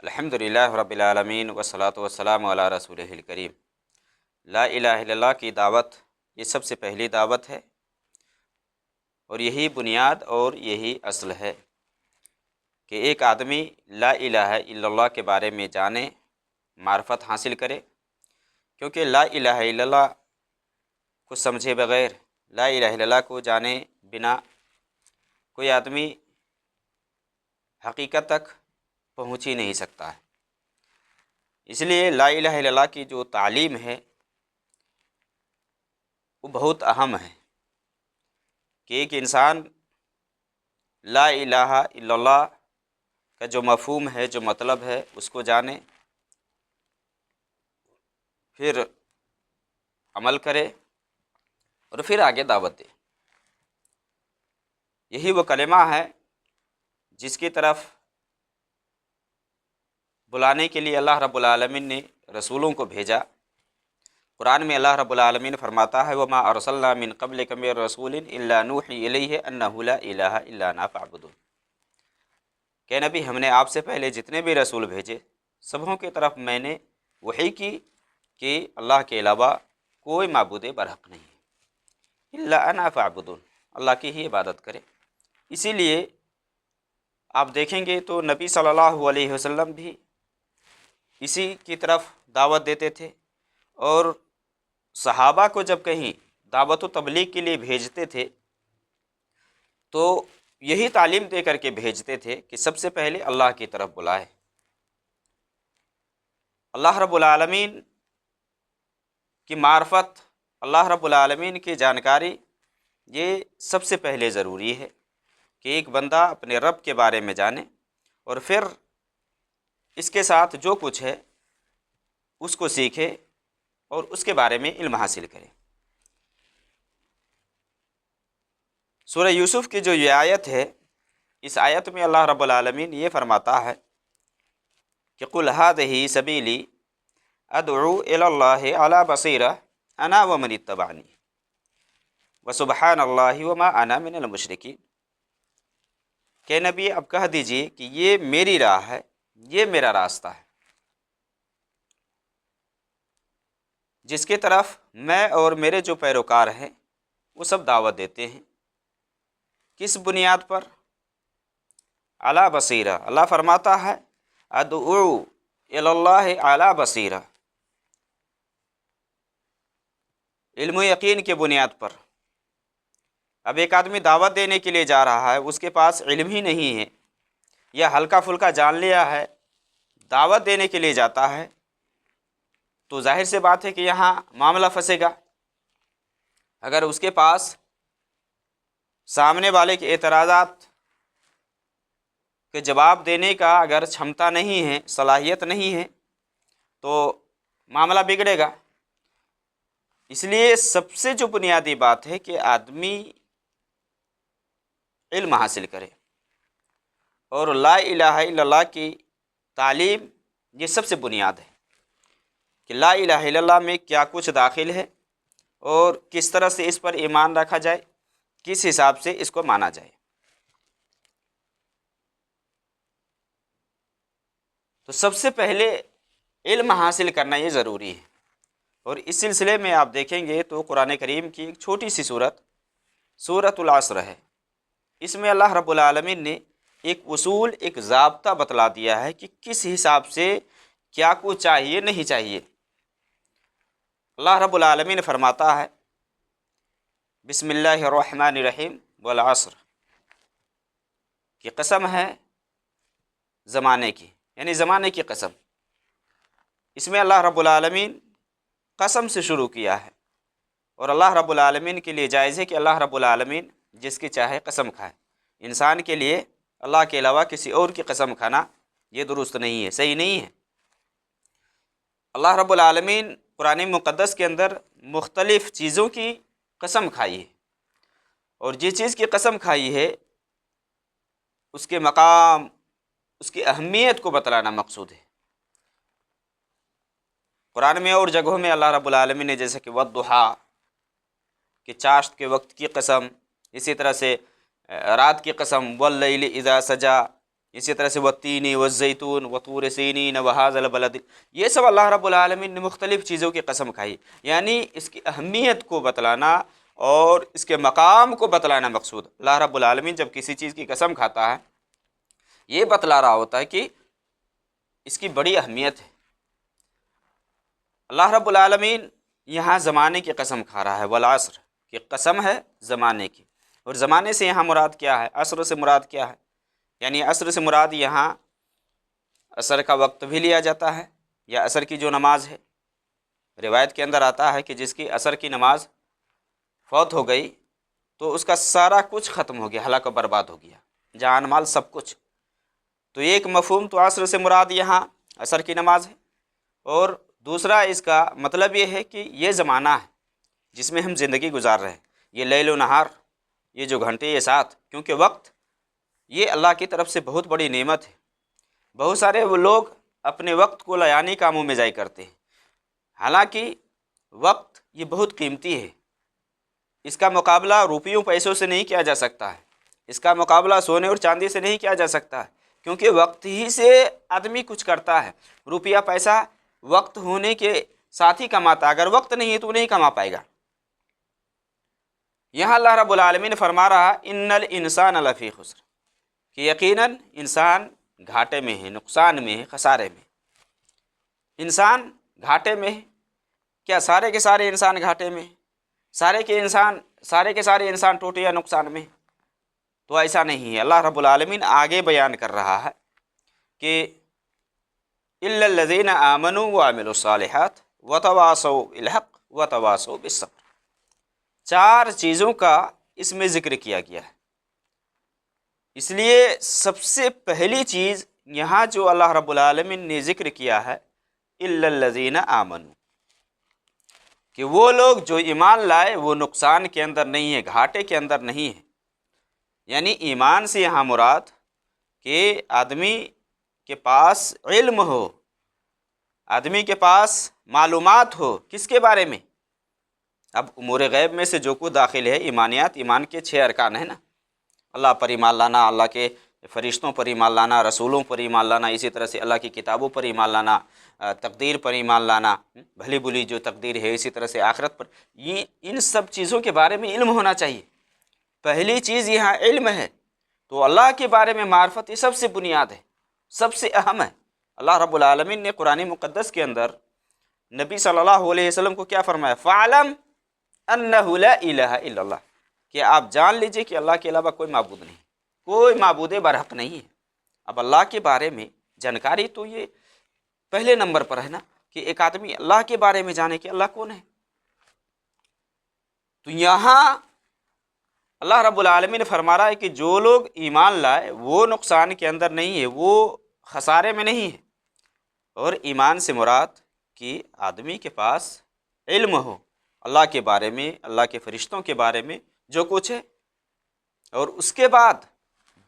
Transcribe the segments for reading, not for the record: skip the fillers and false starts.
الحمدللہ رب العالمین والصلاۃ والسلام علی رسولہ الکریم۔ لا الہ الا اللہ کی دعوت یہ سب سے پہلی دعوت ہے، اور یہی بنیاد اور یہی اصل ہے کہ ایک آدمی لا الہ الا اللہ کے بارے میں جانے، معرفت حاصل کرے، کیونکہ لا الہ الا اللہ کو سمجھے بغیر، لا الہ الا اللہ کو جانے بنا کوئی آدمی حقیقت تک پہنچ ہی نہیں سکتا ہے۔ اس لیے لا الہ الا اللہ کی جو تعلیم ہے وہ بہت اہم ہے کہ ایک انسان لا الہ الا اللہ کا جو مفہوم ہے، جو مطلب ہے، اس کو جانے، پھر عمل کرے اور پھر آگے دعوت دے۔ یہی وہ کلمہ ہے جس کی طرف بلانے کے لیے اللہ رب العالمین نے رسولوں کو بھیجا۔ قرآن میں اللہ رب العالمین فرماتا ہے وَمَا أَرْسَلْنَا مِن قَبْلِكَ مِن رَسُولٍ إِلَّا نُوحِي إِلَيْهِ أَنَّهُ لَا إِلَٰهَ إِلَّا أَنَا فَاعْبُدُونِ۔ کہ نبی ہم نے آپ سے پہلے جتنے بھی رسول بھیجے سبوں کی طرف میں نے وحی کی کہ اللہ کے علاوہ کوئی معبود برحق نہیں ہے، إِلَّا أَنَا فَاعْبُدُونِ، اللہ کی ہی عبادت کرے۔ اسی لیے آپ دیکھیں گے تو نبی صلی اللہ علیہ وسلم بھی اسی کی طرف دعوت دیتے تھے، اور صحابہ کو جب کہیں دعوت و تبلیغ کے لیے بھیجتے تھے تو یہی تعلیم دے کر کے بھیجتے تھے کہ سب سے پہلے اللہ کی طرف بلائے۔ اللہ رب العالمین کی معرفت، اللہ رب العالمین کی جانکاری، یہ سب سے پہلے ضروری ہے کہ ایک بندہ اپنے رب کے بارے میں جانے، اور پھر اس کے ساتھ جو کچھ ہے اس کو سیکھے اور اس کے بارے میں علم حاصل کرے۔ سورہ یوسف کی جو یہ آیت ہے، اس آیت میں اللہ رب العالمین یہ فرماتا ہے کہ قُلْ هَٰذِهِ سَبِيلِي أَدْعُو إِلَى اللَّهِ عَلَىٰ بَصِيرَةٍ أَنَا وَمَنِ اتَّبَعَنِي وَسُبْحَانَ اللَّهِ وَمَا أَنَا مِنَ الْمُشْرِكِينَ۔ کہ نبی اب کہہ دیجئے کہ یہ میری راہ ہے، یہ میرا راستہ ہے، جس کی طرف میں اور میرے جو پیروکار ہیں وہ سب دعوت دیتے ہیں۔ کس بنیاد پر؟ علی بصیرہ، اللہ فرماتا ہے ادعو الی اللہ علی بصیرہ، علم و یقین کے بنیاد پر۔ اب ایک آدمی دعوت دینے کے لیے جا رہا ہے، اس کے پاس علم ہی نہیں ہے، یا ہلکا پھلکا جان لیا ہے، دعوت دینے کے لیے جاتا ہے، تو ظاہر سی بات ہے کہ یہاں معاملہ پھنسے گا۔ اگر اس کے پاس سامنے والے کے اعتراضات کے جواب دینے کا اگر چھمتا نہیں ہے، صلاحیت نہیں ہے، تو معاملہ بگڑے گا۔ اس لیے سب سے جو بنیادی بات ہے کہ آدمی علم حاصل کرے، اور لا الہ الا اللہ کی تعلیم یہ سب سے بنیاد ہے کہ لا الہ الا اللہ میں کیا کچھ داخل ہے، اور کس طرح سے اس پر ایمان رکھا جائے، کس حساب سے اس کو مانا جائے۔ تو سب سے پہلے علم حاصل کرنا یہ ضروری ہے، اور اس سلسلے میں آپ دیکھیں گے تو قرآن کریم کی ایک چھوٹی سی سورت، سورۃ العصر ہے۔ اس میں اللہ رب العالمین نے ایک اصول، ایک ضابطہ بتلا دیا ہے کہ کس حساب سے کیا کچھ چاہیے، نہیں چاہیے۔ اللہ رب العالمین فرماتا ہے بسم اللہ الرحمن الرحیم والعصر، کہ قسم ہے زمانے کی، یعنی زمانے کی قسم۔ اس میں اللہ رب العالمین قسم سے شروع کیا ہے، اور اللہ رب العالمین کے لیے جائز ہے کہ اللہ رب العالمین جس کی چاہے قسم کھائے۔ انسان کے لیے اللہ کے علاوہ کسی اور کی قسم کھانا یہ درست نہیں ہے، صحیح نہیں ہے۔ اللہ رب العالمین قرآن مقدس کے اندر مختلف چیزوں کی قسم کھائی ہے، اور جس چیز کی قسم کھائی ہے اس کے مقام، اس کی اہمیت کو بتلانا مقصود ہے۔ قرآن میں اور جگہوں میں اللہ رب العالمین نے جیسے کہ والضحیٰ، کہ چاشت کے وقت کی قسم، اسی طرح سے رات کی قسم واللیل اذا سجا، اسی طرح سے والتین والزیتون وطور سینین وہذا البلد، یہ سب اللہ رب العالمین نے مختلف چیزوں کی قسم کھائی، یعنی اس کی اہمیت کو بتلانا اور اس کے مقام کو بتلانا مقصود۔ اللہ رب العالمین جب کسی چیز کی قسم کھاتا ہے یہ بتلا رہا ہوتا ہے کہ اس کی بڑی اہمیت ہے۔ اللہ رب العالمین یہاں زمانے کی قسم کھا رہا ہے، والعصر کی قسم ہے زمانے کی، اور زمانے سے یہاں مراد کیا ہے؟ عصر سے مراد کیا ہے؟ یعنی عصر سے مراد یہاں عصر کا وقت بھی لیا جاتا ہے، یا عصر کی جو نماز ہے۔ روایت کے اندر آتا ہے کہ جس کی عصر کی نماز فوت ہو گئی تو اس کا سارا کچھ ختم ہو گیا، ہلاک و برباد ہو گیا، جان مال سب کچھ۔ تو ایک مفہوم تو عصر سے مراد یہاں عصر کی نماز ہے، اور دوسرا اس کا مطلب یہ ہے کہ یہ زمانہ ہے جس میں ہم زندگی گزار رہے ہیں، یہ لیل و نہار، یہ جو گھنٹے یہ ساتھ، کیونکہ وقت یہ اللہ کی طرف سے بہت بڑی نعمت ہے۔ بہت سارے وہ لوگ اپنے وقت کو لیانی کاموں میں ضائع کرتے ہیں، حالانکہ وقت یہ بہت قیمتی ہے، اس کا مقابلہ روپیوں پیسوں سے نہیں کیا جا سکتا ہے، اس کا مقابلہ سونے اور چاندی سے نہیں کیا جا سکتا ہے، کیونکہ وقت ہی سے آدمی کچھ کرتا ہے۔ روپیہ پیسہ وقت ہونے کے ساتھ ہی کماتا، اگر وقت نہیں ہے تو نہیں کما پائے گا۔ یہاں اللہ رب العالمین فرما رہا ان الانسان لفی خسر، کہ یقیناً انسان گھاٹے میں ہے، نقصان میں ہے، خسارے میں۔ انسان گھاٹے میں ہے، کیا سارے کے سارے انسان گھاٹے میں ہیں؟ سارے کے سارے انسان ٹوٹے یا نقصان میں؟ تو ایسا نہیں ہے۔ اللہ رب العالمین آگے بیان کر رہا ہے کہ الا الذین آمنوا وعملوا الصالحات وتواصوا بالحق وتواصوا بالصبر، چار چیزوں کا اس میں ذکر کیا گیا ہے۔ اس لیے سب سے پہلی چیز یہاں جو اللہ رب العالمین نے ذکر کیا ہے الا الذین آمنوا، کہ وہ لوگ جو ایمان لائے وہ نقصان کے اندر نہیں ہے، گھاٹے کے اندر نہیں ہے۔ یعنی ایمان سے یہاں مراد کہ آدمی کے پاس علم ہو، آدمی کے پاس معلومات ہو، کس کے بارے میں؟ اب امور غیب میں سے جو کچھ داخل ہے ایمانیات، ایمان کے 6 ارکان ہیں نا، اللہ پر ایمان لانا، اللہ کے فرشتوں پر ایمان لانا، رسولوں پر ایمان لانا، اسی طرح سے اللہ کی کتابوں پر ایمان لانا، تقدیر پر ایمان لانا، بھلی بلی جو تقدیر ہے، اسی طرح سے آخرت پر، یہ ان سب چیزوں کے بارے میں علم ہونا چاہیے۔ پہلی چیز یہاں علم ہے، تو اللہ کے بارے میں معرفت یہ سب سے بنیاد ہے، سب سے اہم ہے۔ اللہ رب العالمین نے قرآن مقدس کے اندر نبی صلی اللہ علیہ وسلم کو کیا فرمایا؟ فَعْلَمْ أَنَّهُ لَا إِلَهَ إِلَّا اللَّهُ، کہ آپ جان لیجئے کہ اللہ کے علاوہ کوئی معبود نہیں، کوئی معبود برحق نہیں ہے۔ اب اللہ کے بارے میں جانکاری تو یہ پہلے نمبر پر ہے نا، کہ ایک آدمی اللہ کے بارے میں جانے کہ اللہ کون ہے۔ تو یہاں اللہ رب العالمین نے فرما رہا ہے کہ جو لوگ ایمان لائے وہ نقصان کے اندر نہیں ہے، وہ خسارے میں نہیں ہے۔ اور ایمان سے مراد کہ آدمی کے پاس علم ہو اللہ کے بارے میں، اللہ کے فرشتوں کے بارے میں جو کچھ ہے، اور اس کے بعد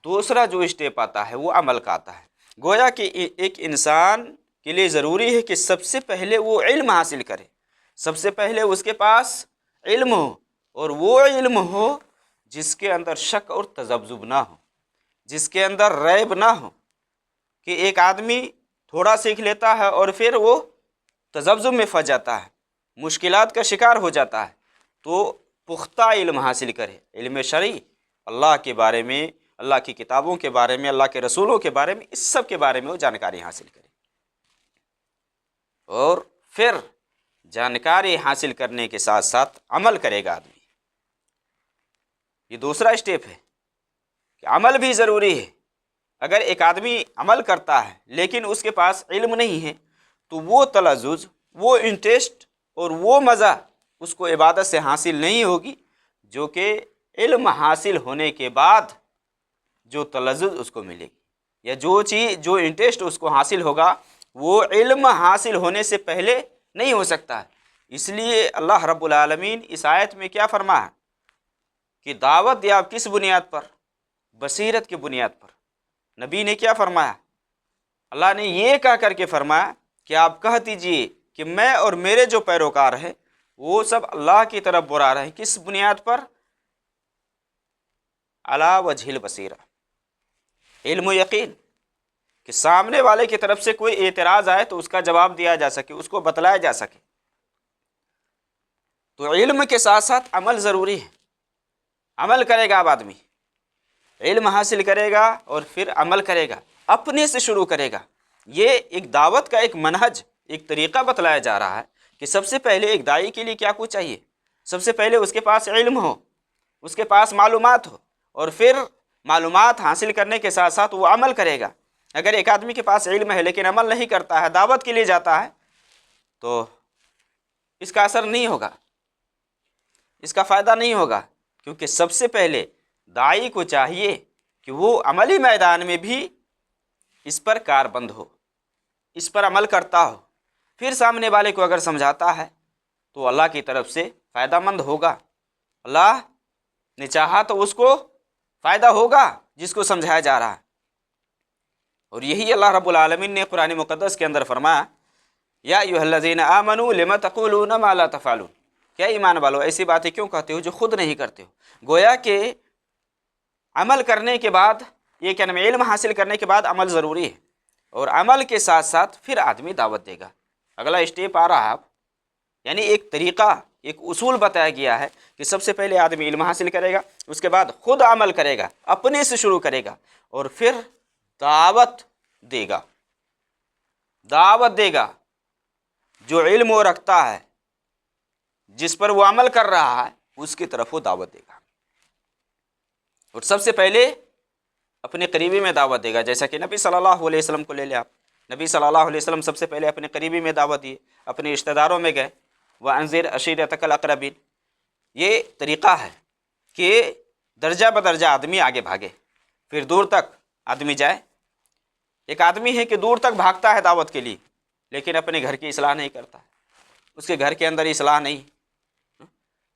دوسرا جو اسٹیپ آتا ہے وہ عمل کا آتا ہے۔ گویا کہ ایک انسان کے لیے ضروری ہے کہ سب سے پہلے وہ علم حاصل کرے، سب سے پہلے اس کے پاس علم ہو، اور وہ علم ہو جس کے اندر شک اور تذبذب نہ ہو، جس کے اندر ریب نہ ہو، کہ ایک آدمی تھوڑا سیکھ لیتا ہے اور پھر وہ تذبذب میں پھنس جاتا ہے، مشکلات کا شکار ہو جاتا ہے۔ تو پختہ علم حاصل کرے، علم شرعی، اللہ کے بارے میں، اللہ کی کتابوں کے بارے میں، اللہ کے رسولوں کے بارے میں، اس سب کے بارے میں وہ جانکاری حاصل کرے، اور پھر جانکاری حاصل کرنے کے ساتھ ساتھ عمل کرے گا آدمی۔ یہ دوسرا اسٹیپ ہے کہ عمل بھی ضروری ہے۔ اگر ایک آدمی عمل کرتا ہے لیکن اس کے پاس علم نہیں ہے تو وہ تلذذ، وہ انٹرسٹ اور وہ مزہ اس کو عبادت سے حاصل نہیں ہوگی، جو کہ علم حاصل ہونے کے بعد جو تلذذ اس کو ملے گی، یا جو چیز، جو انٹرسٹ اس کو حاصل ہوگا وہ علم حاصل ہونے سے پہلے نہیں ہو سکتا ہے۔ اس لیے اللہ رب العالمین اس آیت میں کیا فرمایا کہ دعوت دیا کس بنیاد پر؟ بصیرت کی بنیاد پر۔ نبی نے کیا فرمایا؟ اللہ نے یہ کہہ کر کے فرمایا کہ آپ کہہ دیجئے کہ میں اور میرے جو پیروکار ہیں وہ سب اللہ کی طرف برا رہے ہیں۔ کس بنیاد پر؟ علی وجہ البصیرہ، علم و یقین، کہ سامنے والے کی طرف سے کوئی اعتراض آئے تو اس کا جواب دیا جا سکے، اس کو بتلایا جا سکے۔ تو علم کے ساتھ ساتھ عمل ضروری ہے۔ عمل کرے گا اب آدمی، علم حاصل کرے گا اور پھر عمل کرے گا، اپنے سے شروع کرے گا۔ یہ ایک دعوت کا ایک منہج، ایک طریقہ بتلایا جا رہا ہے کہ سب سے پہلے ایک داعی کے لیے کیا کچھ چاہیے۔ سب سے پہلے اس کے پاس علم ہو، اس کے پاس معلومات ہو، اور پھر معلومات حاصل کرنے کے ساتھ ساتھ وہ عمل کرے گا۔ اگر ایک آدمی کے پاس علم ہے لیکن عمل نہیں کرتا ہے، دعوت کے لیے جاتا ہے، تو اس کا اثر نہیں ہوگا، اس کا فائدہ نہیں ہوگا، کیونکہ سب سے پہلے داعی کو چاہیے کہ وہ عملی میدان میں بھی اس پر کاربند ہو، اس پر عمل کرتا ہو، پھر سامنے والے کو اگر سمجھاتا ہے تو اللہ کی طرف سے فائدہ مند ہوگا۔ اللہ نے چاہا تو اس کو فائدہ ہوگا جس کو سمجھایا جا رہا ہے۔ اور یہی اللہ رب العالمین نے قرآن مقدس کے اندر فرمایا، یا ایھا الذین آمنوا لم تقولون ما لا تفعلون، کیا ایمان والو ایسی باتیں کیوں کہتے ہو جو خود نہیں کرتے ہو۔ گویا کہ عمل کرنے کے بعد، یہ کیا نام ہے، علم حاصل کرنے کے بعد عمل ضروری ہے، اور عمل کے ساتھ ساتھ پھر آدمی دعوت دے گا۔ اگلا اسٹیپ آ رہا ہے، یعنی ایک طریقہ، ایک اصول بتایا گیا ہے کہ سب سے پہلے آدمی علم حاصل کرے گا، اس کے بعد خود عمل کرے گا، اپنے سے شروع کرے گا، اور پھر دعوت دے گا۔ دعوت دے گا، جو علم وہ رکھتا ہے، جس پر وہ عمل کر رہا ہے، اس کی طرف وہ دعوت دے گا۔ اور سب سے پہلے اپنے قریبی میں دعوت دے گا، جیسا کہ نبی صلی اللہ علیہ وسلم کو لے لیں آپ۔ نبی صلی اللہ علیہ وسلم سب سے پہلے اپنے قریبی میں دعوت دیے، اپنے رشتہ داروں میں گئے، وَأَنذِرْ عَشِيرَتَكَ الْأَقْرَبِينَ۔ یہ طریقہ ہے کہ درجہ بدرجہ آدمی آگے بھاگے، پھر دور تک آدمی جائے۔ ایک آدمی ہے کہ دور تک بھاگتا ہے دعوت کے لیے، لیکن اپنے گھر کی اصلاح نہیں کرتا، اس کے گھر کے اندر اصلاح نہیں۔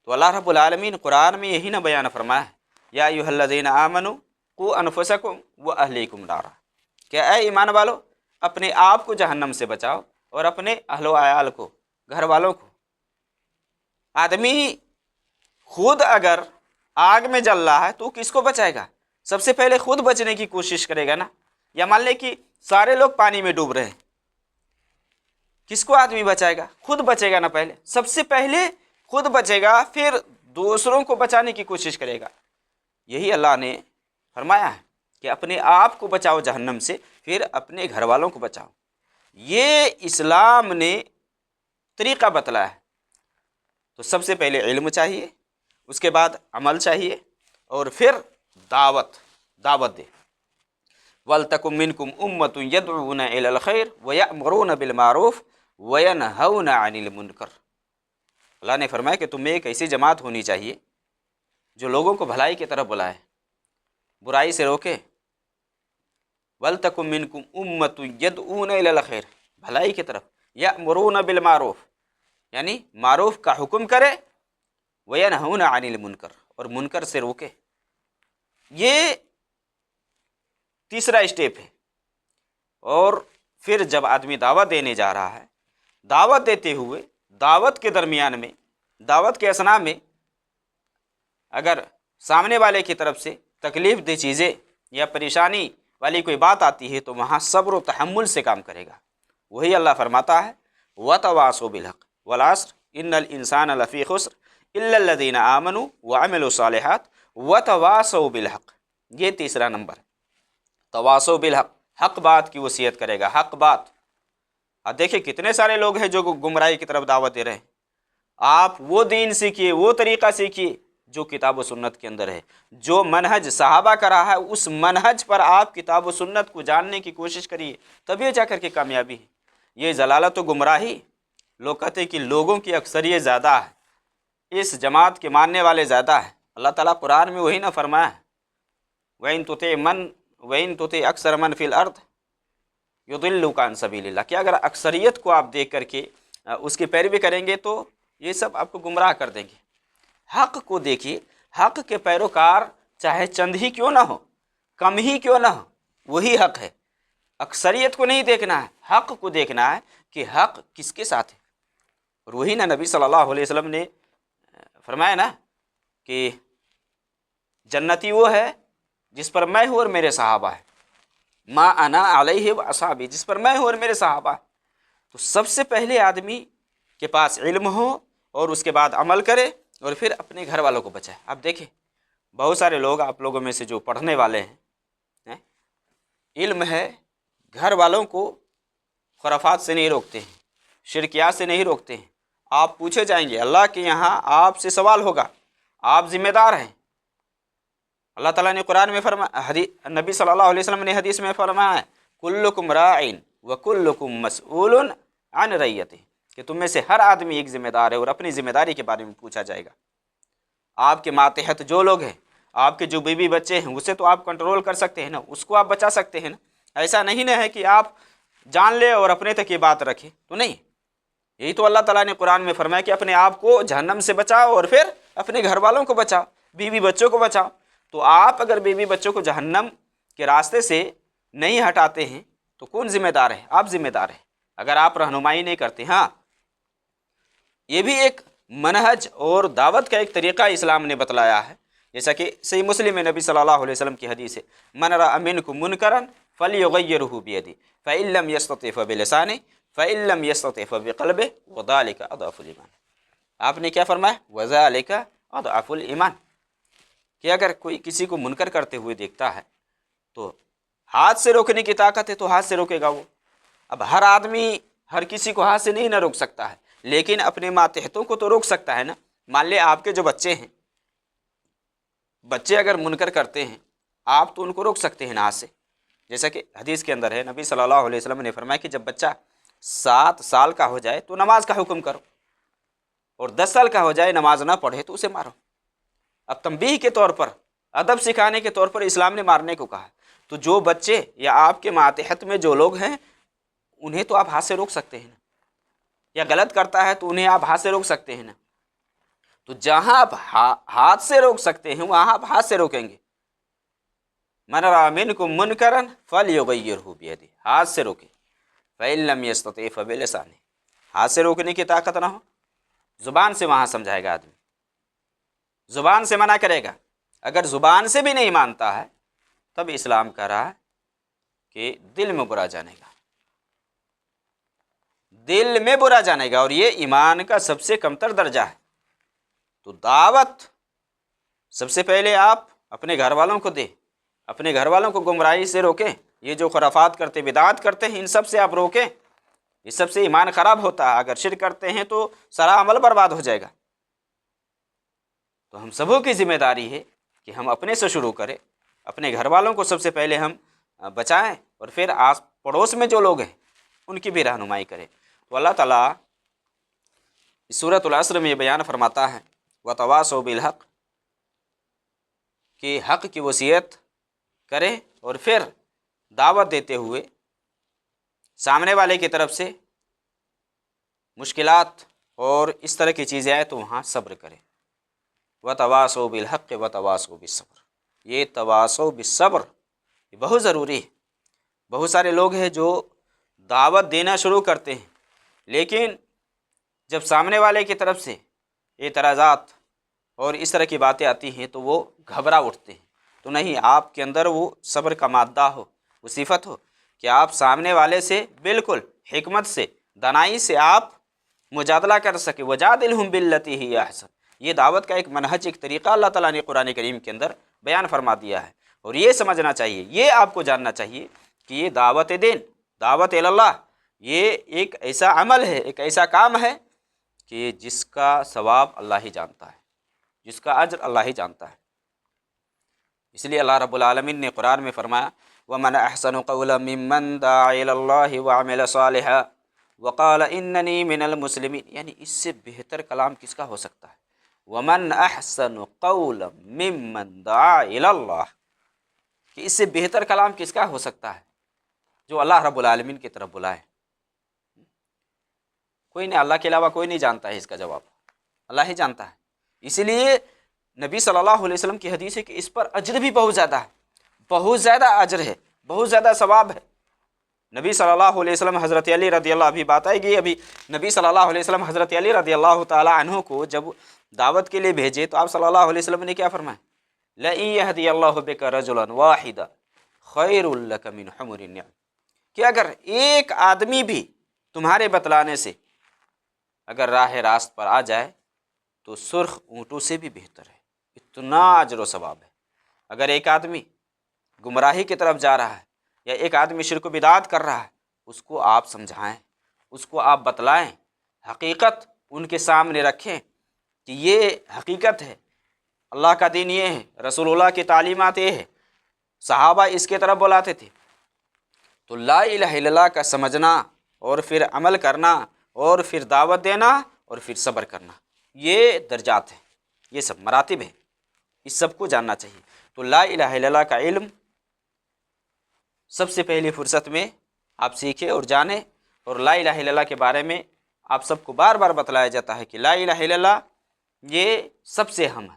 تو اللہ رب العالمین قرآن میں یہی نہ بیان فرمایا ہے، یا ایھا الذین آمنوا قوا انفسکم واہلیکم نارا، کہ اے ایمان والو اپنے آپ کو جہنم سے بچاؤ اور اپنے اہل و عیال کو، گھر والوں کو۔ آدمی خود اگر آگ میں جل رہا ہے تو کس کو بچائے گا؟ سب سے پہلے خود بچنے کی کوشش کرے گا نا۔ یا مان لے کہ سارے لوگ پانی میں ڈوب رہے ہیں، کس کو آدمی بچائے گا؟ خود بچے گا نا پہلے، سب سے پہلے خود بچے گا، پھر دوسروں کو بچانے کی کوشش کرے گا۔ یہی اللہ نے فرمایا ہے کہ اپنے آپ کو بچاؤ جہنم سے، پھر اپنے گھر والوں کو بچاؤ۔ یہ اسلام نے طریقہ بتلایا ہے۔ تو سب سے پہلے علم چاہیے، اس کے بعد عمل چاہیے، اور پھر دعوت دے۔ وَلْتَكُن مِّنكُمْ أُمَّةٌ يَدْعُونَ إِلَى الْخَيْرِ وَيَأْمُرُونَ بِالْمَعْرُوفِ وَيَنْهَوْنَ عَنِ الْمُنكَرِ۔ اللہ نے فرمایا کہ تم میں ایک ایسی جماعت ہونی چاہیے جو لوگوں کو بھلائی کی طرف بلائے، برائی سے روکے۔ وَلْتَكُن مِّنكُمْ أُمَّةٌ يَدْعُونَ إِلَى الْخَيْرِ، بھلائی کی طرف، يَأْمُرُونَ بِالْمَعْرُوفِ، یعنی معروف کا حکم کرے، وَيَنْهَوْنَ عَنِ الْمُنكَرِ، اور منکر سے روکے۔ یہ تیسرا اسٹیپ ہے۔ اور پھر جب آدمی دعوت دینے جا رہا ہے، دعوت دیتے ہوئے دعوت کے درمیان میں، دعوت کے اثناء میں اگر سامنے والے کی طرف سے تکلیف دہ چیزیں یا پریشانی والی کوئی بات آتی ہے تو وہاں صبر و تحمل سے کام کرے گا۔ وہی اللہ فرماتا ہے وَتَوَاصَوْا بِالْحَقِّ وَالْعَصْرِ إِنَّ الْإِنسَانَ لَفِي خُسْرٍ إِلَّا الَّذِينَ آمَنُوا وَعَمِلُوا الصَّالِحَاتِ وَتَوَاصَوْا بِالْحَقِّ۔ یہ تیسرا نمبر ہے، تواصوا بالحق، حق بات کی وصیت کرے گا، حق بات۔ اب دیکھیں کتنے سارے لوگ ہیں جو گمراہی کی طرف دعوت دے رہے ہیں۔ آپ وہ دین سیکھیے، وہ طریقہ سیکھیے جو کتاب و سنت کے اندر ہے، جو منہج صحابہ کا رہا ہے، اس منہج پر آپ کتاب و سنت کو جاننے کی کوشش کریے، تبھی جا کر کے کامیابی ہے۔ یہ ضلالت و گمراہی، لوگ کہتے ہیں کہ لوگوں کی اکثریت زیادہ ہے، اس جماعت کے ماننے والے زیادہ ہیں۔ اللہ تعالیٰ قرآن میں وہی نہ فرمایا ہے وَإِن تُطِعْ أَكْثَرَ مَنْ فِي الْأَرْضِ يُضِلُّوكَ عَنْ سَبِيلِ اللَّهِ، کہ اگر اکثریت کو آپ دیکھ کر کے اس کی پیروی کریں گے تو یہ سب آپ کو گمراہ کر دیں گے۔ حق کو دیکھیے، حق کے پیروکار چاہے چند ہی کیوں نہ ہو، کم ہی کیوں نہ ہو، وہی حق ہے۔ اکثریت کو نہیں دیکھنا ہے، حق کو دیکھنا ہے کہ حق کس کے ساتھ ہے۔ اور وہی نا نبی صلی اللہ علیہ وسلم نے فرمایا نا کہ جنتی وہ ہے جس پر میں ہوں اور میرے صحابہ ہیں۔ ما انا علیہ و اصحابی، جس پر میں ہوں اور میرے صحابہ۔ تو سب سے پہلے آدمی کے پاس علم ہو اور اس کے بعد عمل کرے اور پھر اپنے گھر والوں کو بچائے۔ آپ دیکھیں بہت سارے لوگ آپ لوگوں میں سے جو پڑھنے والے ہیں، علم ہے، گھر والوں کو خرافات سے نہیں روکتے ہیں، شرکیات سے نہیں روکتے ہیں۔ آپ پوچھے جائیں گے، اللہ کے یہاں آپ سے سوال ہوگا، آپ ذمہ دار ہیں۔ اللہ تعالیٰ نے قرآن میں فرمایا، نبی صلی اللہ علیہ وسلم نے حدیث میں فرمایا ہے، کلکم راعٍ وکلکم مسئول عن رعیتہ، کہ تم میں سے ہر آدمی ایک ذمہ دار ہے اور اپنی ذمہ داری کے بارے میں پوچھا جائے گا۔ آپ کے ماتحت جو لوگ ہیں، آپ کے جو بیوی بچے ہیں، اسے تو آپ کنٹرول کر سکتے ہیں نا، اس کو آپ بچا سکتے ہیں نا۔ ایسا نہیں نہ ہے کہ آپ جان لے اور اپنے تک یہ بات رکھے، تو نہیں۔ یہی تو اللہ تعالیٰ نے قرآن میں فرمایا کہ اپنے آپ کو جہنم سے بچاؤ اور پھر اپنے گھر والوں کو بچاؤ، بیوی بچوں کو بچاؤ۔ تو آپ اگر بیوی بچوں کو جہنم کے راستے سے نہیں ہٹاتے ہیں تو کون ذمہ دار ہے؟ آپ ذمہ دار ہیں اگر آپ رہنمائی نہیں کرتے۔ ہاں، یہ بھی ایک منہج اور دعوت کا ایک طریقہ اسلام نے بتلایا ہے، جیسا کہ صحیح مسلم میں نبی صلی اللہ علیہ وسلم کی حدیث ہے، من رأى منکم منکرا فلیغیرہ بیدہ فإن لم یستطع فبلسانہ فإن لم یستطع فبقلبہ وذلک اضعف الایمان۔ آپ نے کیا فرمایا؟ وذلک اضعف الایمان، کہ اگر کوئی کسی کو منکر کرتے ہوئے دیکھتا ہے تو ہاتھ سے روکنے کی طاقت ہے تو ہاتھ سے روکے گا وہ۔ اب ہر آدمی ہر کسی کو ہاتھ سے نہیں نہ روک سکتا ہے، لیکن اپنے ماتحتوں کو تو روک سکتا ہے نا۔ مان لے آپ کے جو بچے ہیں، بچے اگر منکر کرتے ہیں، آپ تو ان کو روک سکتے ہیں نا ہاتھ سے، جیسا کہ حدیث کے اندر ہے، نبی صلی اللہ علیہ وسلم نے فرمایا کہ جب بچہ 7 سال کا ہو جائے تو نماز کا حکم کرو، اور 10 سال کا ہو جائے نماز نہ پڑھے تو اسے مارو۔ اب تنبیہ کے طور پر، ادب سکھانے کے طور پر اسلام نے مارنے کو کہا، تو جو بچے یا آپ کے ماتحت میں جو لوگ ہیں انہیں تو آپ ہاتھ سے روک سکتے ہیں نا، یا غلط کرتا ہے تو انہیں آپ ہاتھ سے روک سکتے ہیں نا۔ تو جہاں آپ ہاتھ سے روک سکتے ہیں وہاں آپ ہاتھ سے روکیں گے۔ من رأى منکم منکرا فلیغیرہ بیدہ، ہاتھ سے روکیں، فإن لم یستطع فبلسانہ، ہاتھ سے روکنے کی طاقت نہ ہو، زبان سے وہاں سمجھائے گا آدمی، زبان سے منع کرے گا۔ اگر زبان سے بھی نہیں مانتا ہے تب اسلام کہہ رہا ہے کہ دل میں برا جانے گا، دل میں برا جانے گا، اور یہ ایمان کا سب سے کمتر درجہ ہے۔ تو دعوت سب سے پہلے آپ اپنے گھر والوں کو دیں، اپنے گھر والوں کو گمراہی سے روکیں، یہ جو خرافات کرتے بدعات کرتے ہیں ان سب سے آپ روکیں، اس سب سے ایمان خراب ہوتا ہے۔ اگر شرک کرتے ہیں تو سارا عمل برباد ہو جائے گا۔ تو ہم سبوں کی ذمہ داری ہے کہ ہم اپنے سے شروع کریں، اپنے گھر والوں کو سب سے پہلے ہم بچائیں، اور پھر آس پڑوس میں جو لوگ ہیں ان کی بھی رہنمائی کریں۔ تو اللہ تعالیٰ اس سورۃ العصر میں یہ بیان فرماتا ہے، وتواصوا بالحق، کہ حق کی وصیت کریں اور پھر دعوت دیتے ہوئے سامنے والے کی طرف سے مشکلات اور اس طرح کی چیزیں آئے تو وہاں صبر کریں۔ وتواصوا بالحق وتواصوا بالصبر، یہ تواصوا بالصبر یہ بہت ضروری ہے۔ بہت سارے لوگ ہیں جو دعوت دینا شروع کرتے ہیں، لیکن جب سامنے والے کی طرف سے اعتراضات اور اس طرح کی باتیں آتی ہیں تو وہ گھبرا اٹھتے ہیں۔ تو نہیں، آپ کے اندر وہ صبر کا مادہ ہو، وہ صفت ہو کہ آپ سامنے والے سے بالکل حکمت سے، دانائی سے آپ مجادلہ کر سکے۔ وجادلہم باللتی ہی احسن، یہ دعوت کا ایک منہج، ایک طریقہ اللہ تعالیٰ نے قرآن کریم کے اندر بیان فرما دیا ہے۔ اور یہ سمجھنا چاہیے، یہ آپ کو جاننا چاہیے کہ یہ دعوت دین، دعوت اللہ، یہ ایک ایسا عمل ہے، ایک ایسا کام ہے کہ جس کا ثواب اللہ ہی جانتا ہے، جس کا اجر اللہ ہی جانتا ہے۔ اس لیے اللہ رب العالمین نے قرآن میں فرمایا، وَمَنْ أَحْسَنُ قَوْلًا مِّمَّنْ دَعَا إِلَى اللَّهِ وَعَمِلَ صَالِحًا وَقَالَ إِنَّنِي مِنَ الْمُسْلِمِينَ، یعنی اس سے بہتر کلام کس کا ہو سکتا ہے؟ وَمَنْ أَحْسَنُ قَوْلًا مِّمَّنْ دَعَا إِلَى اللَّهِ، کہ اس سے بہتر کلام کس کا ہو سکتا ہے جو اللہ رب العالمین کی طرف بلائے۔ کوئی نہیں، اللہ کے علاوہ کوئی نہیں جانتا ہے اس کا جواب، اللہ ہی جانتا ہے۔ اسی لیے نبی صلی اللہ علیہ وسلم کی حدیث ہے کہ اس پر اجر بھی بہت زیادہ ہے، بہت زیادہ اجر ہے، بہت زیادہ ثواب ہے۔ نبی صلی اللہ علیہ وسلم حضرت علی رضی اللہ، ابھی بات آئے گی، ابھی نبی صلی اللہ علیہ وسلم حضرت علی رضی اللہ تعالی عنہ کو جب دعوت کے لیے بھیجے تو آپ صلی اللہ علیہ وسلم نے کیا فرمایا؟ لَإِن يَهْدِيَ اللَّهُ بِكَ رَجُلًا وَاحِدًا خیر لک من حمر النعم، کہ اگر ایک آدمی بھی تمہارے بتلانے سے اگر راہ راست پر آ جائے تو سرخ اونٹوں سے بھی بہتر ہے، اتنا اجر و ثواب ہے۔ اگر ایک آدمی گمراہی کی طرف جا رہا ہے یا ایک آدمی شرک و بدعت کر رہا ہے، اس کو آپ سمجھائیں، اس کو آپ بتلائیں، حقیقت ان کے سامنے رکھیں کہ یہ حقیقت ہے، اللہ کا دین یہ ہے، رسول اللہ کی تعلیمات یہ ہے، صحابہ اس کے طرف بلاتے تھے۔ تو لا الہ الا اللہ کا سمجھنا اور پھر عمل کرنا اور پھر دعوت دینا اور پھر صبر کرنا، یہ درجات ہیں، یہ سب مراتب ہیں، اس سب کو جاننا چاہیے۔ تو لا الہ الا اللہ کا علم سب سے پہلی فرصت میں آپ سیکھیں اور جانیں، اور لا الہ الا اللہ کے بارے میں آپ سب کو بار بار بتلایا جاتا ہے کہ لا الہ الا اللہ یہ سب سے اہم ہے،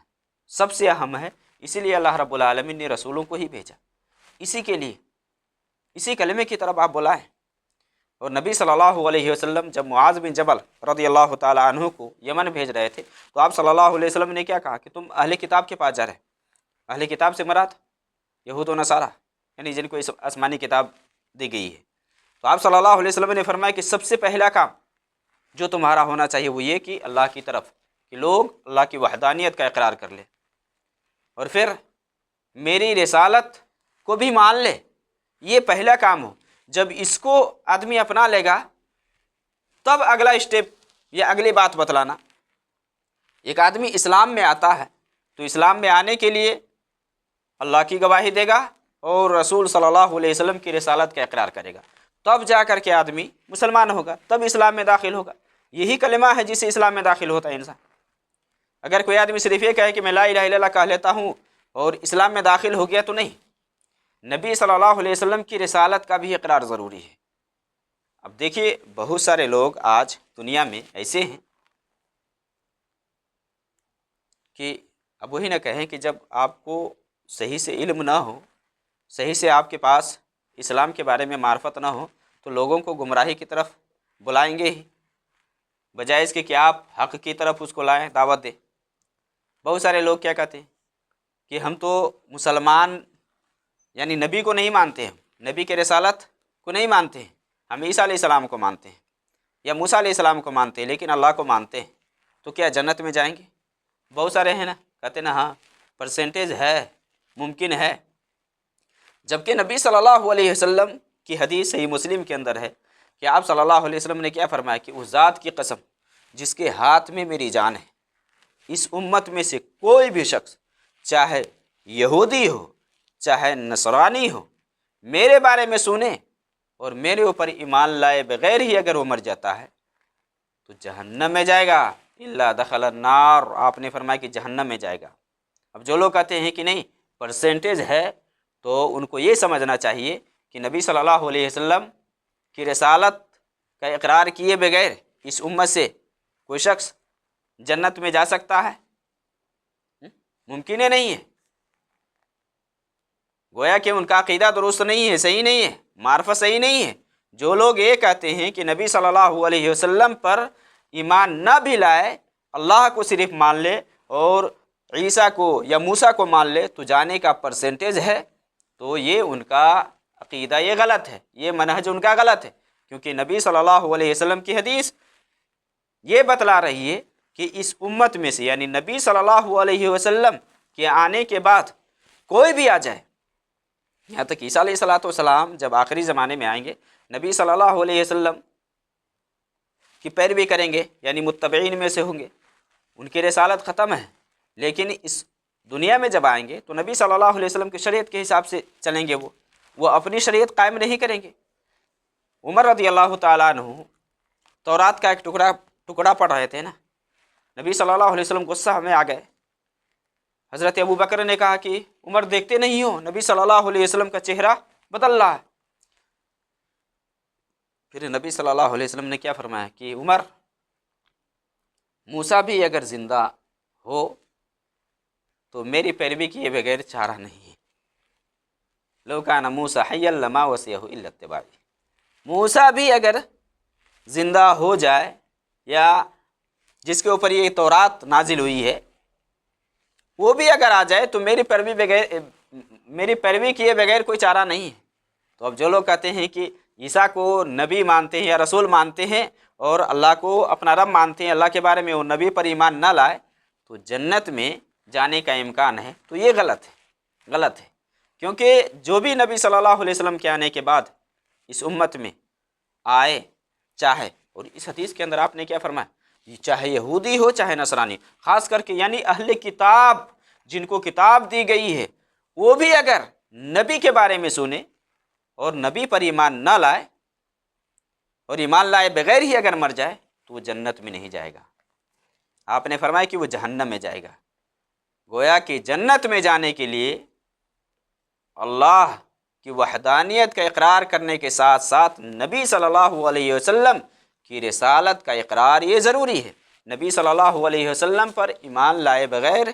سب سے اہم ہے، اسی لیے اللہ رب العالمین نے رسولوں کو ہی بھیجا اسی کے لیے، اسی کلمے کی طرف آپ بلائیں۔ اور نبی صلی اللہ علیہ وسلم جب معاذ بن جبل رضی اللہ تعالیٰ عنہ کو یمن بھیج رہے تھے تو آپ صلی اللہ علیہ وسلم نے کیا کہا کہ تم اہل کتاب کے پاس جا رہے، اہل کتاب سے مراد یہود و نصارہ، یعنی جن کو اس آسمانی کتاب دی گئی ہے۔ تو آپ صلی اللہ علیہ وسلم نے فرمایا کہ سب سے پہلا کام جو تمہارا ہونا چاہیے وہ یہ کہ اللہ کی طرف کہ لوگ اللہ کی وحدانیت کا اقرار کر لیں، اور پھر میری رسالت کو بھی مان لے، یہ پہلا کام ہو۔ جب اس کو آدمی اپنا لے گا تب اگلا اسٹیپ یا اگلی بات بتلانا۔ ایک آدمی اسلام میں آتا ہے تو اسلام میں آنے کے لیے اللہ کی گواہی دے گا اور رسول صلی اللہ علیہ وسلم کی رسالت کا اقرار کرے گا، تب جا کر کے آدمی مسلمان ہوگا، تب اسلام میں داخل ہوگا۔ یہی کلمہ ہے جس سے اسلام میں داخل ہوتا ہے انسان۔ اگر کوئی آدمی صرف یہ کہے کہ میں لا الہ الا اللہ کہہ لیتا ہوں اور اسلام میں داخل ہو گیا تو نہیں، نبی صلی اللہ علیہ وسلم کی رسالت کا بھی اقرار ضروری ہے۔ اب دیکھیے بہت سارے لوگ آج دنیا میں ایسے ہیں کہ اب وہی نہ کہیں کہ جب آپ کو صحیح سے علم نہ ہو، صحیح سے آپ کے پاس اسلام کے بارے میں معرفت نہ ہو، تو لوگوں کو گمراہی کی طرف بلائیں گے ہی، بجائے اس کے کہ آپ حق کی طرف اس کو لائیں، دعوت دیں۔ بہت سارے لوگ کیا کہتے ہیں کہ ہم تو مسلمان یعنی نبی کو نہیں مانتے ہیں، نبی کے رسالت کو نہیں مانتے ہیں، ہم عیسیٰ علیہ السلام کو مانتے ہیں یا موسیٰ علیہ السلام کو مانتے ہیں لیکن اللہ کو مانتے ہیں، تو کیا جنت میں جائیں گے؟ بہت سارے ہیں نا کہتے ہیں نا ہاں پرسنٹیج ہے، ممکن ہے، جبکہ نبی صلی اللہ علیہ وسلم کی حدیث صحیح مسلم کے اندر ہے کہ آپ صلی اللہ علیہ وسلم نے کیا فرمایا کہ اس ذات کی قسم جس کے ہاتھ میں میری جان ہے، اس امت میں سے کوئی بھی شخص چاہے یہودی ہو چاہے نصرانی ہو، میرے بارے میں سنے اور میرے اوپر ایمان لائے بغیر ہی اگر وہ مر جاتا ہے تو جہنم میں جائے گا، الا دخل النار، آپ نے فرمایا کہ جہنم میں جائے گا۔ اب جو لوگ کہتے ہیں کہ نہیں پرسنٹیج ہے، تو ان کو یہ سمجھنا چاہیے کہ نبی صلی اللہ علیہ وسلم کی رسالت کا اقرار کیے بغیر اس امت سے کوئی شخص جنت میں جا سکتا ہے؟ ممکن ہی نہیں ہے۔ گویا کہ ان کا عقیدہ درست نہیں ہے، صحیح نہیں ہے، معرفت صحیح نہیں ہے۔ جو لوگ یہ کہتے ہیں کہ نبی صلی اللہ علیہ وسلم پر ایمان نہ بھی لائے، اللہ کو صرف مان لے اور عیسیٰ کو یا موسیٰ کو مان لے تو جانے کا پرسنٹیج ہے، تو یہ ان کا عقیدہ یہ غلط ہے، یہ منہج ان کا غلط ہے، کیونکہ نبی صلی اللہ علیہ وسلم کی حدیث یہ بتلا رہی ہے کہ اس امت میں سے یعنی نبی صلی اللہ علیہ وسلم کے آنے کے بعد کوئی بھی آ جائے، یہاں تک عیسیٰ علیہ السلام جب آخری زمانے میں آئیں گے نبی صلی اللہ علیہ وسلم کی پیروی کریں گے، یعنی متبعین میں سے ہوں گے، ان کی رسالت ختم ہے، لیکن اس دنیا میں جب آئیں گے تو نبی صلی اللہ علیہ وسلم کی شریعت کے حساب سے چلیں گے، وہ اپنی شریعت قائم نہیں کریں گے۔ عمر رضی اللہ تعالیٰ عنہ تورات کا ایک ٹکڑا پڑھ رہے تھے نا، نبی صلی اللہ علیہ وسلم غصہ میں آ گئے، حضرت ابو بکر نے کہا کہ عمر دیکھتے نہیں ہو نبی صلی اللہ علیہ وسلم کا چہرہ بدل رہا ہے؟ پھر نبی صلی اللہ علیہ وسلم نے کیا فرمایا کہ عمر موسیٰ بھی اگر زندہ ہو تو میری پیروی کیے بغیر چارہ نہیں ہے، لو کان موسیٰ حیا لما وسعہ الا اتباعی، موسیٰ بھی اگر زندہ ہو جائے یا جس کے اوپر یہ تورات نازل ہوئی ہے وہ بھی اگر آ جائے تو میری پیروی میری پیروی کیے بغیر کوئی چارہ نہیں ہے۔ تو اب جو لوگ کہتے ہیں کہ عیسیٰ کو نبی مانتے ہیں یا رسول مانتے ہیں اور اللہ کو اپنا رب مانتے ہیں، اللہ کے بارے میں وہ نبی پر ایمان نہ لائے تو جنت میں جانے کا امکان ہے، تو یہ غلط ہے، غلط ہے۔ کیونکہ جو بھی نبی صلی اللہ علیہ وسلم کے آنے کے بعد اس امت میں آئے، چاہے، اور اس حدیث کے اندر آپ نے کیا فرمایا، چاہے یہودی ہو چاہے نصرانی، خاص کر کے یعنی اہل کتاب جن کو کتاب دی گئی ہے، وہ بھی اگر نبی کے بارے میں سنے اور نبی پر ایمان نہ لائے اور ایمان لائے بغیر ہی اگر مر جائے تو وہ جنت میں نہیں جائے گا۔ آپ نے فرمایا کہ وہ جہنم میں جائے گا۔ گویا کہ جنت میں جانے کے لیے اللہ کی وحدانیت کا اقرار کرنے کے ساتھ ساتھ نبی صلی اللہ علیہ وسلم کی رسالت کا اقرار یہ ضروری ہے۔ نبی صلی اللہ علیہ وسلم پر ایمان لائے بغیر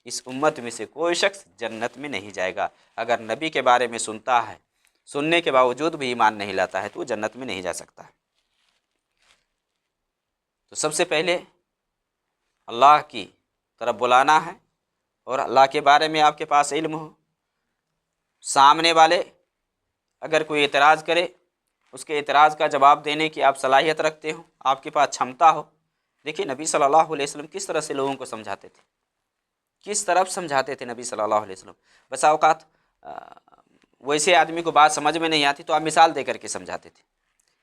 اس امت میں سے کوئی شخص جنت میں نہیں جائے گا۔ اگر نبی کے بارے میں سنتا ہے، سننے کے باوجود بھی ایمان نہیں لاتا ہے تو وہ جنت میں نہیں جا سکتا ہے۔ تو سب سے پہلے اللہ کی طرف بلانا ہے، اور اللہ کے بارے میں آپ کے پاس علم ہو۔ سامنے والے اگر کوئی اعتراض کرے، اس کے اعتراض کا جواب دینے کی آپ صلاحیت رکھتے ہو، آپ کے پاس چھمتا ہو۔ دیکھیے نبی صلی اللہ علیہ وسلم کس طرح سے لوگوں کو سمجھاتے تھے، کس طرف سمجھاتے تھے نبی صلی اللہ علیہ وسلم۔ بسا اوقات ویسے آدمی کو بات سمجھ میں نہیں آتی تو آپ مثال دے کر کے سمجھاتے تھے۔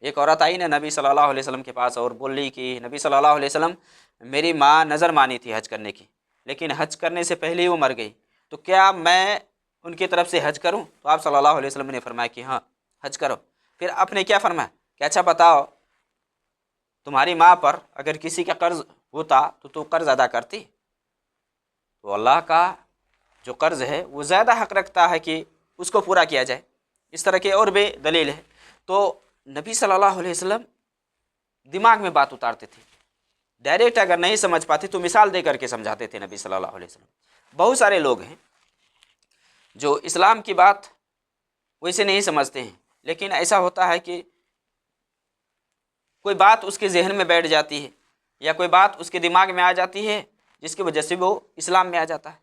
ایک عورت آئی نا نبی صلی اللہ علیہ وسلم کے پاس اور بول رہی کہ نبی صلی اللہ علیہ وسلم، میری ماں نظر مانی تھی حج کرنے کی، لیکن حج کرنے سے پہلے ہی وہ مر گئی، تو کیا میں ان کی طرف سے حج کروں؟ تو آپ صلی اللہ علیہ وسلم نے فرمایا کہ ہاں حج کرو۔ پھر آپ نے کیا فرمایا کہ اچھا بتاؤ، تمہاری ماں پر اگر کسی کا قرض ہوتا تو قرض ادا کرتی؟ تو اللہ کا جو قرض ہے وہ زیادہ حق رکھتا ہے کہ اس کو پورا کیا جائے۔ اس طرح کے اور بھی دلیل ہے۔ تو نبی صلی اللہ علیہ وسلم دماغ میں بات اتارتے تھے، ڈائریکٹ اگر نہیں سمجھ پاتے تو مثال دے کر کے سمجھاتے تھے نبی صلی اللہ علیہ وسلم۔ بہت سارے لوگ ہیں جو اسلام کی بات ویسے نہیں سمجھتے ہیں، لیکن ایسا ہوتا ہے کہ کوئی بات اس کے ذہن میں بیٹھ جاتی ہے یا کوئی بات اس کے دماغ میں آ جاتی ہے جس کی وجہ سے وہ اسلام میں آ جاتا ہے۔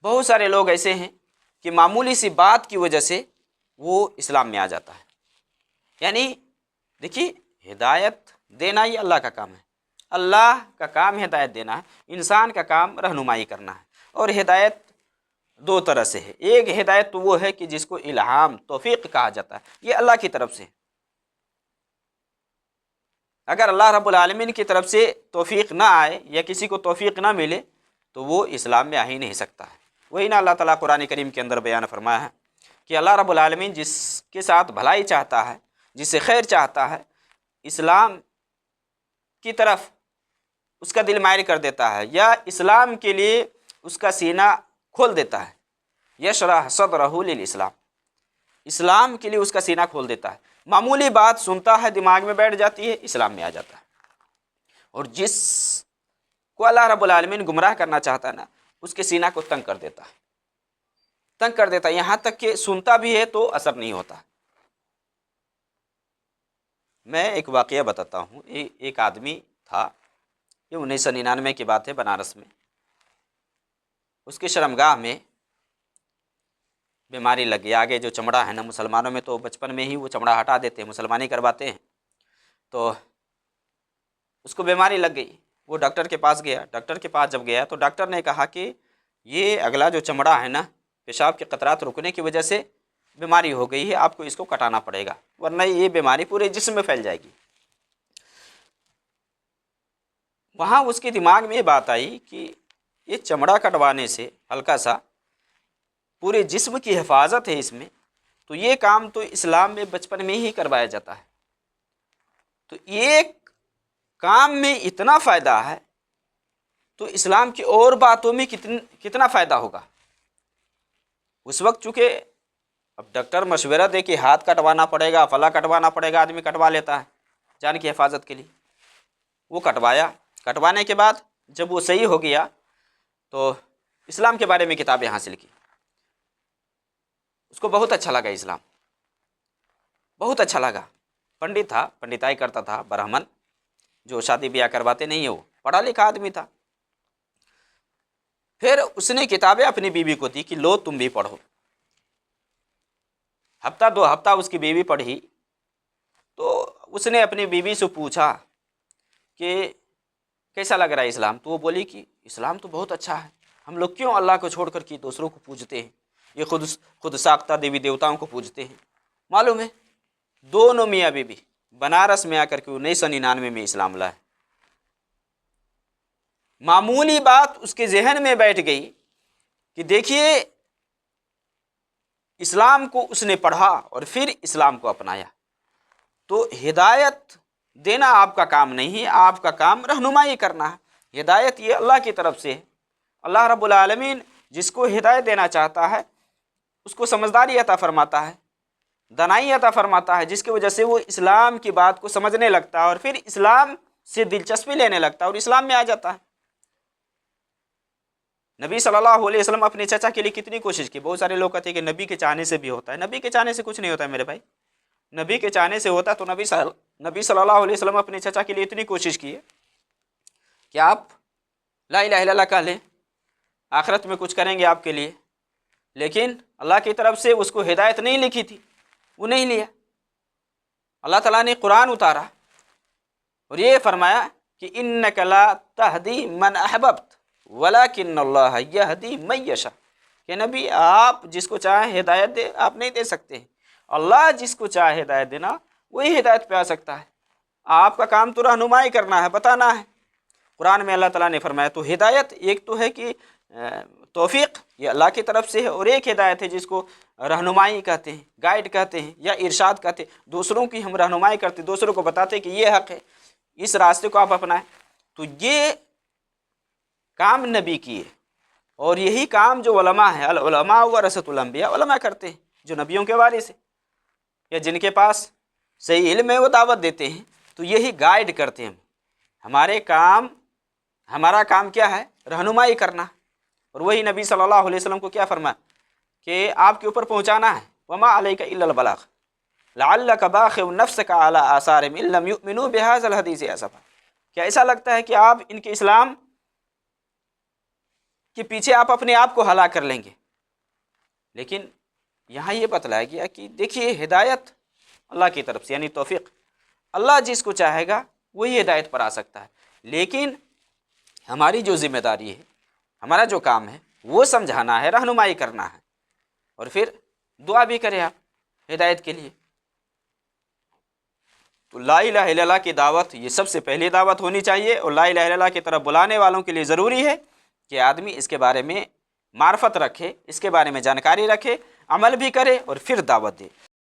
بہت سارے لوگ ایسے ہیں کہ معمولی سی بات کی وجہ سے وہ اسلام میں آ جاتا ہے۔ یعنی دیکھیے ہدایت دینا یہ اللہ کا کام ہے، اللہ کا کام ہدایت دینا ہے، انسان کا کام رہنمائی کرنا ہے۔ اور ہدایت دو طرح سے ہے، ایک ہدایت تو وہ ہے کہ جس کو الہام، توفیق کہا جاتا ہے، یہ اللہ کی طرف سے۔ اگر اللہ رب العالمین کی طرف سے توفیق نہ آئے یا کسی کو توفیق نہ ملے تو وہ اسلام میں آ ہی نہیں سکتا ہے۔ وہی نا اللہ تعالیٰ قرآن کریم کے اندر بیان فرمایا ہے کہ اللہ رب العالمین جس کے ساتھ بھلائی چاہتا ہے، جس سے خیر چاہتا ہے، اسلام کی طرف اس کا دل مائل کر دیتا ہے یا اسلام کے لیے اس کا سینہ کھول دیتا ہے۔ یشرح صدرہ للاسلام، اسلام کے لیے اس کا سینہ کھول دیتا ہے۔ معمولی بات سنتا ہے، دماغ میں بیٹھ جاتی ہے، اسلام میں آ جاتا ہے۔ اور جس کو اللہ رب العالمین گمراہ کرنا چاہتا ہے نا، اس کے سینہ کو تنگ کر دیتا ہے، تنگ کر دیتا ہے، یہاں تک کہ سنتا بھی ہے تو اثر نہیں ہوتا۔ میں ایک واقعہ بتاتا ہوں۔ ایک آدمی تھا، یہ 1999 کی بات ہے، بنارس میں۔ اس کے شرمگاہ میں بیماری لگ گئی۔ آگے جو چمڑا ہے نا، مسلمانوں میں تو بچپن میں ہی وہ چمڑا ہٹا دیتے ہیں، مسلمانی کرواتے ہیں، تو اس کو بیماری لگ گئی۔ وہ ڈاکٹر کے پاس گیا۔ ڈاکٹر کے پاس جب گیا تو ڈاکٹر نے کہا کہ یہ اگلا جو چمڑا ہے نا، پیشاب کے قطرات رکنے کی وجہ سے بیماری ہو گئی ہے، آپ کو اس کو کٹانا پڑے گا، ورنہ یہ بیماری پورے جسم میں پھیل جائے گی۔ وہاں اس کے دماغ میں یہ بات آئی کہ یہ چمڑا کٹوانے سے ہلکا سا پورے جسم کی حفاظت ہے اس میں، تو یہ کام تو اسلام میں بچپن میں ہی کروایا جاتا ہے، تو ایک کام میں اتنا فائدہ ہے تو اسلام کی اور باتوں میں کتنا فائدہ ہوگا۔ اس وقت چونکہ اب ڈاکٹر مشورہ دے کہ ہاتھ کٹوانا پڑے گا، فلاں کٹوانا پڑے گا، آدمی کٹوا لیتا ہے جان کی حفاظت کے لیے۔ وہ کٹوایا، کٹوانے کے بعد جب وہ صحیح ہو گیا تو اسلام کے بارے میں کتابیں حاصل کی۔ اس کو بہت اچھا لگا اسلام، بہت اچھا لگا۔ پنڈت تھا، پنڈتائی کرتا تھا، برہمن، جو شادی بیاہ کرواتے نہیں ہیں، وہ پڑھا لکھا آدمی تھا۔ پھر اس نے کتابیں اپنی بیوی کو دی کہ لو تم بھی پڑھو. ہفتہ 2 ہفتہ اس کی بیوی پڑھی تو اس نے اپنی بیوی سے پوچھا کہ کیسا لگ رہا ہے اسلام؟ تو وہ بولی کہ اسلام تو بہت اچھا ہے، ہم لوگ کیوں اللہ کو چھوڑ کر کے دوسروں کو پوجتے ہیں، یہ خود ساختہ دیوی دیوتاؤں کو پوجتے ہیں. معلوم ہے دونوں میاں بیوی بنارس میں آ کر کے 1999 میں اسلام لائے. معمولی بات اس کے ذہن میں بیٹھ گئی کہ دیکھیے اسلام کو اس نے پڑھا اور پھر اسلام کو اپنایا. تو ہدایت دینا آپ کا کام نہیں ہے، آپ کا کام رہنمائی کرنا ہے. ہدایت یہ اللہ کی طرف سے ہے. اللہ رب العالمین جس کو ہدایت دینا چاہتا ہے اس کو سمجھداری عطا فرماتا ہے، دانائی عطا فرماتا ہے، جس کی وجہ سے وہ اسلام کی بات کو سمجھنے لگتا ہے اور پھر اسلام سے دلچسپی لینے لگتا ہے اور اسلام میں آ جاتا ہے. نبی صلی اللہ علیہ وسلم اپنے چچا کے لیے کتنی کوشش کی. بہت سارے لوگ کہتے ہیں کہ نبی کے چاہنے سے بھی ہوتا ہے. نبی کے چاہنے سے کچھ نہیں ہوتا ہے میرے بھائی. نبی کے چاہنے سے ہوتا تو نبی صلی اللہ علیہ وسلم اپنے چچا کے لیے اتنی کوشش کی ہے کہ آپ لا الہ الا اللہ کہہ لیں، آخرت میں کچھ کریں گے آپ کے لیے. لیکن اللہ کی طرف سے اس کو ہدایت نہیں لکھی تھی، وہ نہیں لیا. اللہ تعالیٰ نے قرآن اتارا اور یہ فرمایا کہ انک لا تہدی من احببت ولکن اللہ یہدی من یشاء، کہ نبی آپ جس کو چاہیں ہدایت دے، آپ نہیں دے سکتے ہیں. اللہ جس کو چاہے ہدایت دینا وہی ہدایت پہ آ سکتا ہے. آپ کا کام تو رہنمائی کرنا ہے، بتانا ہے. قرآن میں اللہ تعالیٰ نے فرمایا تو ہدایت ایک تو ہے کہ توفیق یہ اللہ کی طرف سے ہے، اور ایک ہدایت ہے جس کو رہنمائی کہتے ہیں، گائیڈ کہتے ہیں یا ارشاد کہتے ہیں. دوسروں کی ہم رہنمائی کرتے، دوسروں کو بتاتے کہ یہ حق ہے، اس راستے کو آپ اپنائیں. تو یہ کام نبی کی ہے، اور یہی کام جو علماء ہیں، العلماء ورثۃ الانبیاء، علماء کرتے ہیں جو نبیوں کے وارث ہیں یا جن کے پاس صحیح علم ہے، وہ دعوت دیتے ہیں. تو یہی گائیڈ کرتے ہیں. ہمارا کام کیا ہے؟ رہنمائی کرنا. اور وہی نبی صلی اللہ علیہ وسلم کو کیا فرمایا کہ آپ کے اوپر پہنچانا ہے. وما علیک الا البلاغ لعلک باخع نفسک علی آثارہم ان لم یؤمنوا بہذا الحدیث اسفا. کیا ایسا لگتا ہے کہ آپ ان کے اسلام کے پیچھے آپ اپنے آپ کو ہلاک کر لیں گے؟ لیکن یہاں یہ بتلایا گیا کہ دیکھیے ہدایت اللہ کی طرف سے، یعنی توفیق اللہ جس کو چاہے گا وہی ہدایت پر آ سکتا ہے. لیکن ہماری جو ذمہ داری ہے، ہمارا جو کام ہے وہ سمجھانا ہے، رہنمائی کرنا ہے، اور پھر دعا بھی کریں آپ ہدایت کے لیے. تو لا الہ الا اللہ کی دعوت یہ سب سے پہلی دعوت ہونی چاہیے، اور لا الہ الا اللہ کی طرف بلانے والوں کے لیے ضروری ہے کہ آدمی اس کے بارے میں معرفت رکھے، اس کے بارے میں جانکاری رکھے، عمل بھی کرے اور پھر دعوت دے.